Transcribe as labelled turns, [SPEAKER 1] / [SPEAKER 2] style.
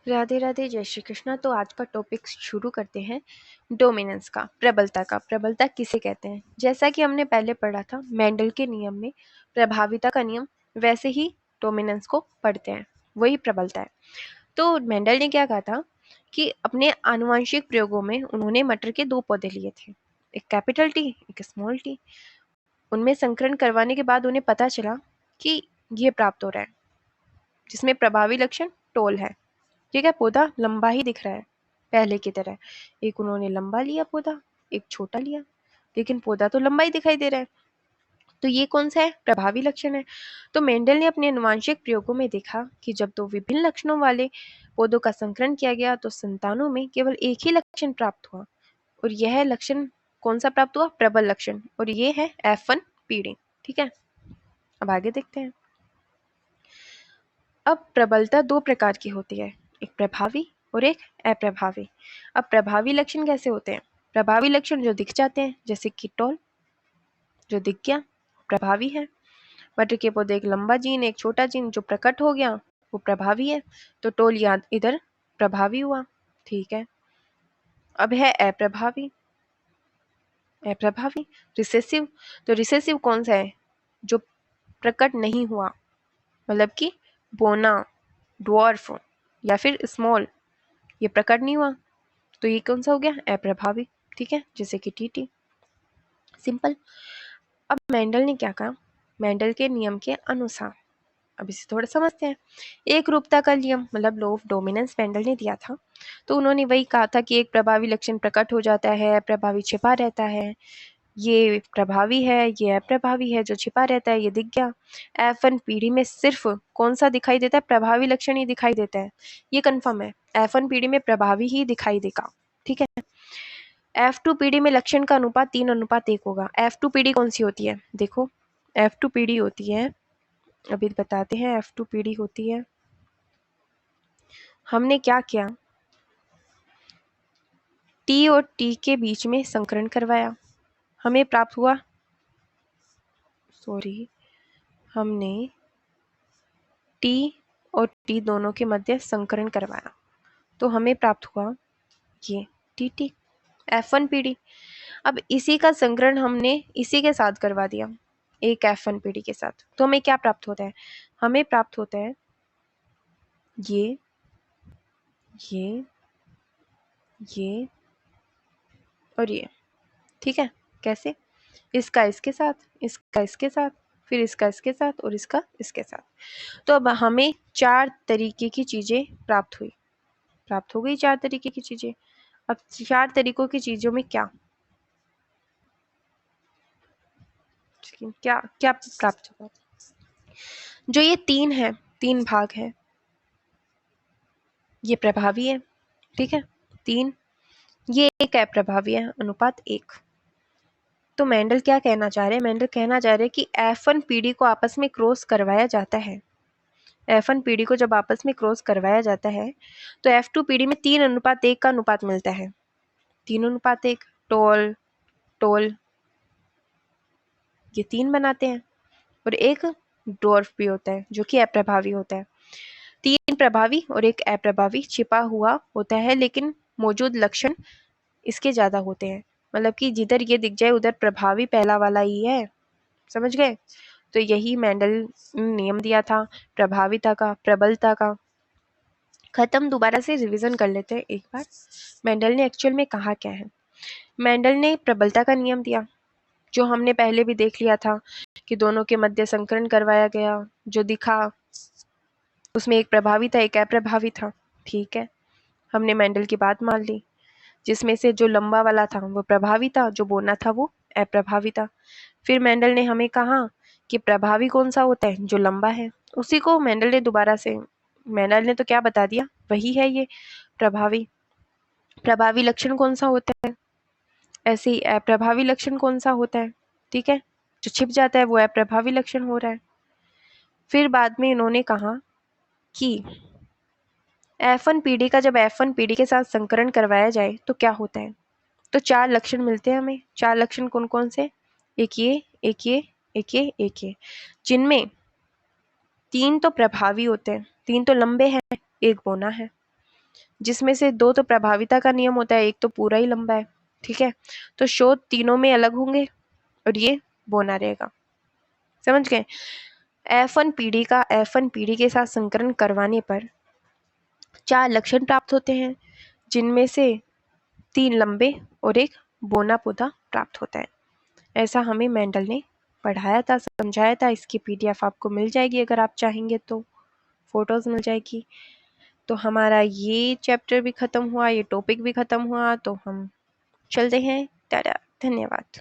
[SPEAKER 1] राधे राधे, जय श्री कृष्णा। तो आज का टॉपिक शुरू करते हैं डोमिनेंस का, प्रबलता का। प्रबलता किसे कहते हैं? जैसा कि हमने पहले पढ़ा था मेंडल के नियम में प्रभाविता का नियम, वैसे ही डोमिनेंस को पढ़ते हैं, वही प्रबलता है। तो मेंडल ने क्या कहा था कि अपने आनुवंशिक प्रयोगों में उन्होंने मटर के 2 पौधे लिए थे, एक कैपिटल टी, एक स्मॉल टी। उनमें संकरण करवाने के बाद उन्हें पता चला कि ये प्राप्त हो रहा है जिसमें प्रभावी लक्षण टोल है। ठीक है, पौधा लंबा ही दिख रहा है पहले की तरह। एक उन्होंने लंबा लिया पौधा, एक छोटा लिया, लेकिन पौधा तो लंबा ही दिखाई दे रहा है। तो ये कौन सा है? प्रभावी लक्षण है। तो मेंडल ने अपने आनुवंशिक प्रयोगों में देखा कि जब 2 विभिन्न लक्षणों वाले पौधों का संकरण किया गया तो संतानों में केवल एक ही लक्षण प्राप्त हुआ, और यह लक्षण कौन सा प्राप्त हुआ? प्रबल लक्षण, और ये है F1 पीढ़ी। ठीक है, अब आगे देखते हैं। अब प्रबलता 2 प्रकार की होती है, एक प्रभावी और एक अप्रभावी। अब प्रभावी लक्षण कैसे होते हैं? प्रभावी लक्षण जो दिख जाते हैं, जैसे कि टोल जो दिख गया, प्रभावी है। मटर के पौधे एक लंबा जीन, एक छोटा जीन जो प्रकट हो गया, वो प्रभावी है। तो टोल यहाँ इधर प्रभावी हुआ। ठीक है, अब है अप्रभावी। अप्रभावी रिसेसिव। तो रिसेसिव कौन सा है? जो प्रकट नहीं हुआ, मतलब कि बोना, ड्वार्फ या फिर स्मॉल, ये प्रकट नहीं हुआ, तो ये कौन सा हो गया? अप्रभावी। ठीक है, जैसे कि टीटी। सिंपल। अब मेंडल ने क्या कहा? मेंडल के नियम के अनुसार, अब इसे थोड़ा समझते हैं। एक रूपता का नियम, मतलब लॉ ऑफ डोमिनेंस मेंडल ने दिया था। तो उन्होंने वही कहा था कि एक प्रभावी लक्षण प्रकट हो जाता है, प्रभावी छिपा रहता है। ये प्रभावी है, ये अप्रभावी है, जो छिपा रहता है ये दिख गया। F1 पीढ़ी में सिर्फ कौन सा दिखाई देता है? प्रभावी लक्षण ही दिखाई देता है, ये कंफर्म है। F1 पीढ़ी में प्रभावी ही दिखाई देगा। ठीक है, F2 पीढ़ी में लक्षण का अनुपात 3:1 होगा। F2 पीढ़ी कौन सी होती है? देखो, F2 पीढ़ी होती है, अभी बताते हैं। F2 पीढ़ी होती है, हमने क्या किया, T और T के बीच में संकरण करवाया, हमें प्राप्त हुआ, हमने T और T दोनों के मध्य संकरण करवाया, तो हमें प्राप्त हुआ ये TT, F1 पीढ़ी। अब इसी का संकरण हमने इसी के साथ करवा दिया, एक F1 पीढ़ी के साथ, तो हमें क्या प्राप्त होता है? हमें प्राप्त होता है ये और ये। ठीक है, कैसे? इसका इसके साथ, इसका इसके साथ, फिर इसका इसके साथ और इसका इसके साथ। तो अब हमें 4 तरीके की चीजें प्राप्त हो गई 4 तरीके की चीजें। अब 4 तरीकों की चीजों में क्या क्या क्या प्राप्त होगा? जो ये 3 है, 3 भाग है, ये प्रभावी है। ठीक है, 3, ये एक अप्रभावी है, अनुपात 1। तो मेंडल क्या कहना चाह रहे हैं? मेंडल कहना चाह रहे हैं कि F1 पीढ़ी को आपस में क्रॉस करवाया जाता है। F1 पीढ़ी को जब आपस में क्रॉस करवाया जाता है तो F2 पीढ़ी में 3:1 का अनुपात मिलता है। 3:1, टोल टोल ये 3 बनाते हैं, और एक ड्वार्फ भी होता है जो कि अप्रभावी होता है। 3 प्रभावी और एक अप्रभावी छिपा हुआ होता है, लेकिन मौजूद लक्षण इसके ज्यादा होते हैं। मतलब कि जिधर ये दिख जाए उधर प्रभावी पहला वाला ही है, समझ गए? तो यही मेंडल ने नियम दिया था प्रभाविता का, प्रबलता का। खत्म, दोबारा से रिवीजन कर लेते हैं एक बार। मेंडल ने एक्चुअल में कहा क्या है? मेंडल ने प्रबलता का नियम दिया, जो हमने पहले भी देख लिया था कि दोनों के मध्य संकरण करवाया गया, जो दिखा उसमें एक प्रभावी था, एक अप्रभावी था। ठीक है, हमने मेंडल की बात मान ली, जिसमें से जो लंबा वाला था वो प्रभावी था, जो बोना था वो अप्रभावी था। फिर मेंडल ने हमें कहा कि प्रभावी कौन सा होता है? जो लंबा है। उसी को मेंडल ने दोबारा से, मेंडल ने तो क्या बता दिया, वही है ये प्रभावी। प्रभावी लक्षण कौन सा होता है? ऐसे ही अप्रभावी लक्षण कौन सा होता है? ठीक है, जो छिप जाता है वो अप्रभावी लक्षण हो रहा है। फिर बाद में इन्होंने कहा कि F1 पीढ़ी का जब F1 पीढ़ी के साथ संकरण करवाया जाए तो क्या होता है? तो 4 लक्षण मिलते हैं हमें। 4 लक्षण कौन कौन से? एक ये, एक ये, एक ये, एक ये, जिनमें 3 तो प्रभावी होते हैं, 3 तो लंबे हैं, एक बोना है। जिसमें से 2 तो प्रभाविता का नियम होता है, एक तो पूरा ही लंबा है, ठीक है। तो शोध तीनों में अलग होंगे और ये बोना रहेगा, समझ गए। F1 पीढ़ी का F1 पीढ़ी के साथ संकरण करवाने पर 4 लक्षण प्राप्त होते हैं, जिनमें से 3 लंबे और एक बोना पौधा प्राप्त होता है। ऐसा हमें मेंडल ने पढ़ाया था, समझाया था। इसकी PDF आपको मिल जाएगी, अगर आप चाहेंगे तो फोटोज मिल जाएगी। तो हमारा ये चैप्टर भी खत्म हुआ, ये टॉपिक भी खत्म हुआ। तो हम चलते हैं। टाटा, धन्यवाद।